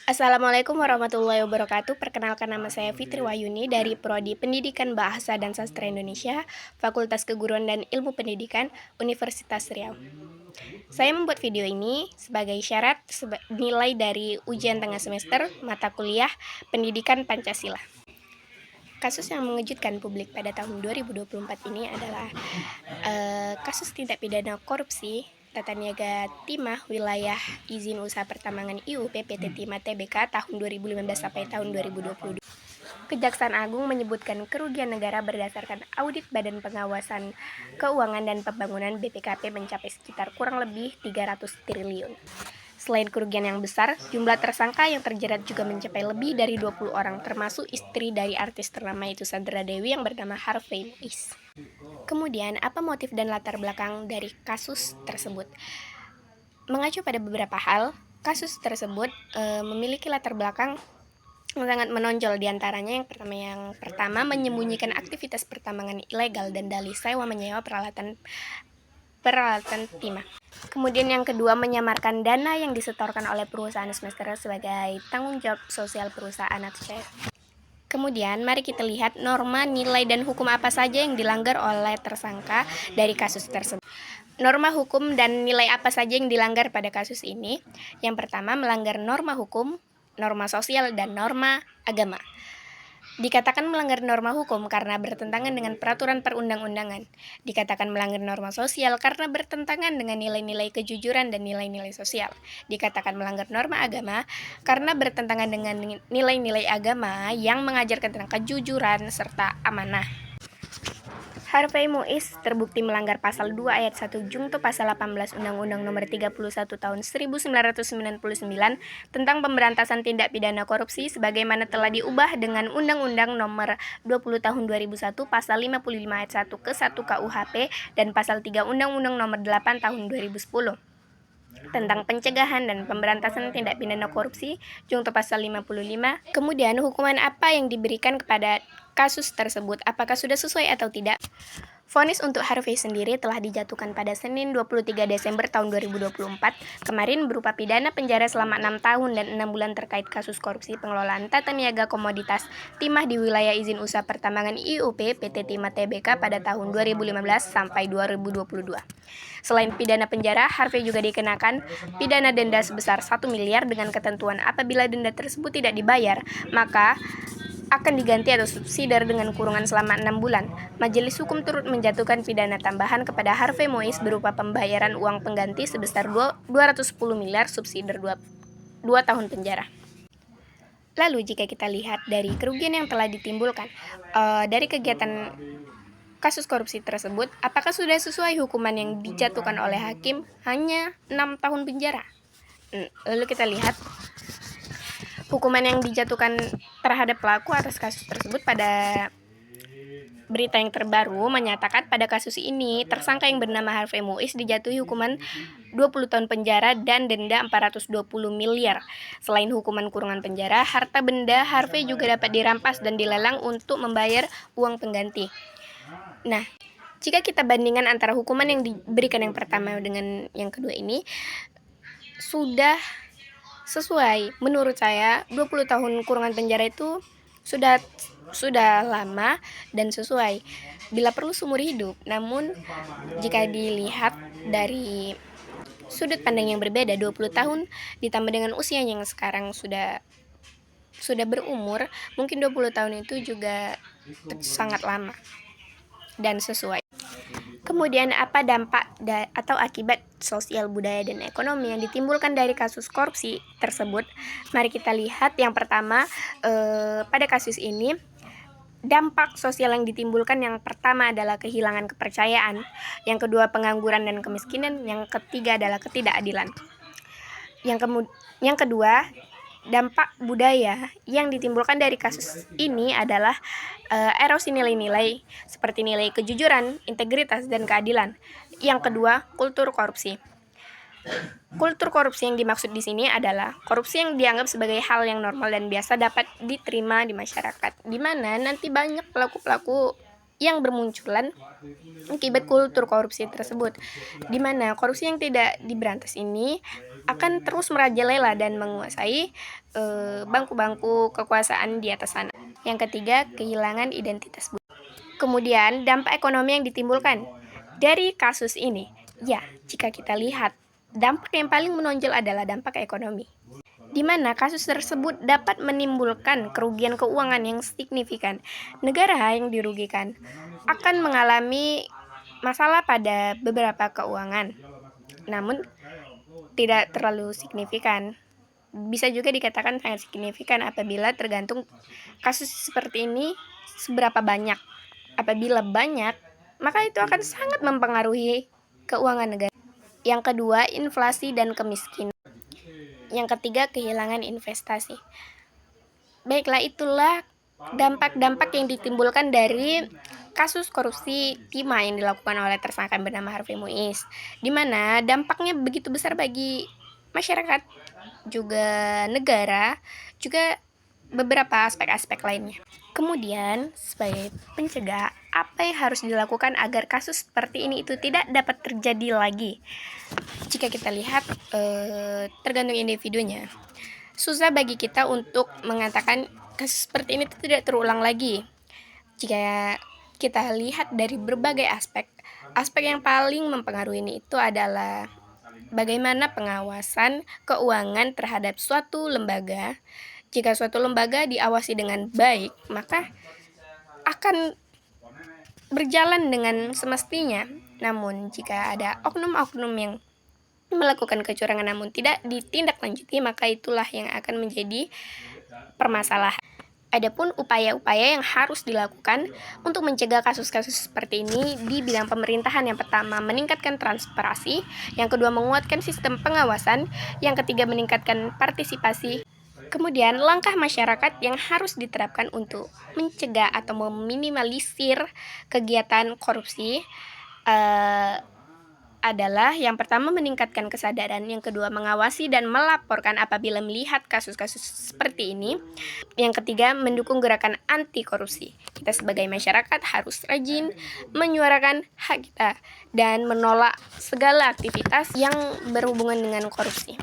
Assalamualaikum warahmatullahi wabarakatuh. Perkenalkan, nama saya Fitri Wahyuni dari Prodi Pendidikan Bahasa dan Sastra Indonesia, Fakultas Keguruan dan Ilmu Pendidikan, Universitas Riau. Saya membuat video ini sebagai syarat nilai dari ujian tengah semester mata kuliah Pendidikan Pancasila. Kasus yang mengejutkan publik pada tahun 2024 ini adalah kasus tindak pidana korupsi Tata Niaga Timah Wilayah Izin Usaha Pertambangan IUP PT Timah Tbk tahun 2015 sampai tahun 2022. Kejaksaan Agung menyebutkan kerugian negara berdasarkan audit Badan Pengawasan Keuangan dan Pembangunan BPKP mencapai sekitar kurang lebih 300 triliun. Selain kerugian yang besar, jumlah tersangka yang terjerat juga mencapai lebih dari 20 orang, termasuk istri dari artis ternama itu Sandra Dewi yang bernama Harvey Muiz. Kemudian, apa motif dan latar belakang dari kasus tersebut? Mengacu pada beberapa hal, kasus tersebut memiliki latar belakang yang sangat menonjol, diantaranya yang pertama menyembunyikan aktivitas pertambangan ilegal dan dalih sewa menyewa peralatan timah. Kemudian yang kedua, menyamarkan dana yang disetorkan oleh perusahaan semester sebagai tanggung jawab sosial perusahaan atau Kemudian, mari kita lihat norma, nilai, dan hukum apa saja yang dilanggar oleh tersangka dari kasus tersebut. Norma hukum dan nilai apa saja yang dilanggar pada kasus ini? Yang pertama, melanggar norma hukum, norma sosial, dan norma agama. Dikatakan melanggar norma hukum karena bertentangan dengan peraturan perundang-undangan. Dikatakan melanggar norma sosial karena bertentangan dengan nilai-nilai kejujuran dan nilai-nilai sosial. Dikatakan melanggar norma agama karena bertentangan dengan nilai-nilai agama yang mengajarkan tentang kejujuran serta amanah. Harvey Muiz terbukti melanggar pasal 2 ayat 1 Jungto pasal 18 Undang-Undang Nomor 31 Tahun 1999 tentang pemberantasan tindak pidana korupsi sebagaimana telah diubah dengan Undang-Undang Nomor 20 Tahun 2001 pasal 55 ayat 1 ke 1 KUHP dan pasal 3 Undang-Undang Nomor 8 Tahun 2010 tentang pencegahan dan pemberantasan tindak pidana korupsi Jungto pasal 55. Kemudian, hukuman apa yang diberikan kepada kasus tersebut? Apakah sudah sesuai atau tidak? Vonis untuk Harvey sendiri telah dijatuhkan pada Senin 23 Desember tahun 2024 kemarin berupa pidana penjara selama 6 tahun dan 6 bulan terkait kasus korupsi pengelolaan tata niaga komoditas timah di wilayah izin usaha pertambangan IUP PT Timah Tbk pada tahun 2015 sampai 2022. Selain pidana penjara, Harvey juga dikenakan pidana denda sebesar 1 miliar dengan ketentuan apabila denda tersebut tidak dibayar, maka akan diganti atau subsidiar dengan kurungan selama 6 bulan. Majelis Hukum turut menjatuhkan pidana tambahan kepada Harvey Muiz berupa pembayaran uang pengganti sebesar 210 miliar subsidiar 2 tahun penjara. Lalu jika kita lihat dari kerugian yang telah ditimbulkan dari kegiatan kasus korupsi tersebut, apakah sudah sesuai hukuman yang dijatuhkan oleh hakim? Hanya 6 tahun penjara. Lalu kita lihat hukuman yang dijatuhkan terhadap pelaku atas kasus tersebut. Pada berita yang terbaru menyatakan pada kasus ini tersangka yang bernama Harvey Muiz dijatuhi hukuman 20 tahun penjara dan denda 420 miliar. Selain hukuman kurungan penjara, harta benda Harvey juga dapat dirampas dan dilelang untuk membayar uang pengganti. Nah, jika kita bandingkan antara hukuman yang diberikan yang pertama dengan yang kedua ini, sudah sesuai. Menurut saya 20 tahun kurungan penjara itu sudah lama dan sesuai. Bila perlu seumur hidup. Namun jika dilihat dari sudut pandang yang berbeda, 20 tahun ditambah dengan usia yang sekarang sudah berumur, mungkin 20 tahun itu juga sangat lama dan sesuai. Kemudian, apa dampak atau akibat sosial, budaya, dan ekonomi yang ditimbulkan dari kasus korupsi tersebut? Mari kita lihat. Yang pertama, pada kasus ini, dampak sosial yang ditimbulkan yang pertama adalah kehilangan kepercayaan, yang kedua pengangguran dan kemiskinan, yang ketiga adalah ketidakadilan. Yang kedua, dampak budaya yang ditimbulkan dari kasus ini adalah erosi nilai-nilai seperti nilai kejujuran, integritas, dan keadilan. Yang kedua, kultur korupsi. Kultur korupsi yang dimaksud di sini adalah korupsi yang dianggap sebagai hal yang normal dan biasa dapat diterima di masyarakat, di mana nanti banyak pelaku-pelaku yang bermunculan akibat kultur korupsi tersebut, di mana korupsi yang tidak diberantas ini akan terus merajalela dan menguasai bangku-bangku kekuasaan di atas sana. Yang ketiga, kehilangan identitas budaya. Kemudian, dampak ekonomi yang ditimbulkan dari kasus ini. Ya, jika kita lihat, dampak yang paling menonjol adalah dampak ekonomi, di mana kasus tersebut dapat menimbulkan kerugian keuangan yang signifikan. Negara yang dirugikan akan mengalami masalah pada beberapa keuangan, namun tidak terlalu signifikan. Bisa juga dikatakan sangat signifikan apabila tergantung kasus seperti ini seberapa banyak. Apabila banyak, maka itu akan sangat mempengaruhi keuangan negara. Yang kedua, inflasi dan kemiskinan. Yang ketiga, kehilangan investasi. Baiklah, itulah dampak-dampak yang ditimbulkan dari kasus korupsi timah yang dilakukan oleh tersangka bernama Harvey Muiz, di mana dampaknya begitu besar bagi masyarakat, juga negara, juga beberapa aspek-aspek lainnya. Kemudian, sebagai pencegah, apa yang harus dilakukan agar kasus seperti ini itu tidak dapat terjadi lagi? Jika kita lihat, tergantung individunya. Susah bagi kita untuk mengatakan kasus seperti ini tidak terulang lagi. Jika kita lihat dari berbagai aspek yang paling mempengaruhi ini itu adalah bagaimana pengawasan keuangan terhadap suatu lembaga. Jika suatu lembaga diawasi dengan baik, maka akan berjalan dengan semestinya. Namun, jika ada oknum-oknum yang melakukan kecurangan namun tidak ditindaklanjuti, maka itulah yang akan menjadi permasalahan. Adapun upaya-upaya yang harus dilakukan untuk mencegah kasus-kasus seperti ini di bidang pemerintahan, yang pertama meningkatkan transparansi, yang kedua menguatkan sistem pengawasan, yang ketiga meningkatkan partisipasi. Kemudian langkah masyarakat yang harus diterapkan untuk mencegah atau meminimalisir kegiatan korupsi adalah yang pertama meningkatkan kesadaran, yang kedua mengawasi dan melaporkan apabila melihat kasus-kasus seperti ini, yang ketiga mendukung gerakan anti korupsi. Kita sebagai masyarakat harus rajin menyuarakan hak kita dan menolak segala aktivitas yang berhubungan dengan korupsi.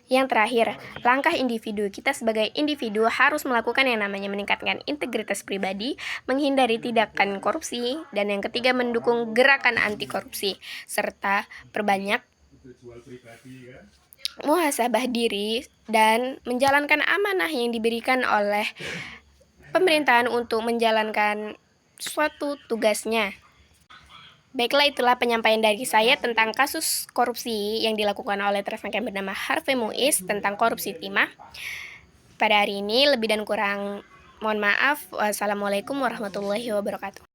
Yang terakhir, langkah individu. Kita sebagai individu harus melakukan yang namanya meningkatkan integritas pribadi, menghindari tindakan korupsi, dan yang ketiga mendukung gerakan anti korupsi, serta perbanyak muhasabah diri dan menjalankan amanah yang diberikan oleh pemerintahan untuk menjalankan suatu tugasnya. Baiklah, itulah penyampaian dari saya tentang kasus korupsi yang dilakukan oleh tersangka bernama Harvey Muiz tentang korupsi timah. Pada hari ini, lebih dan kurang mohon maaf. Wassalamualaikum warahmatullahi wabarakatuh.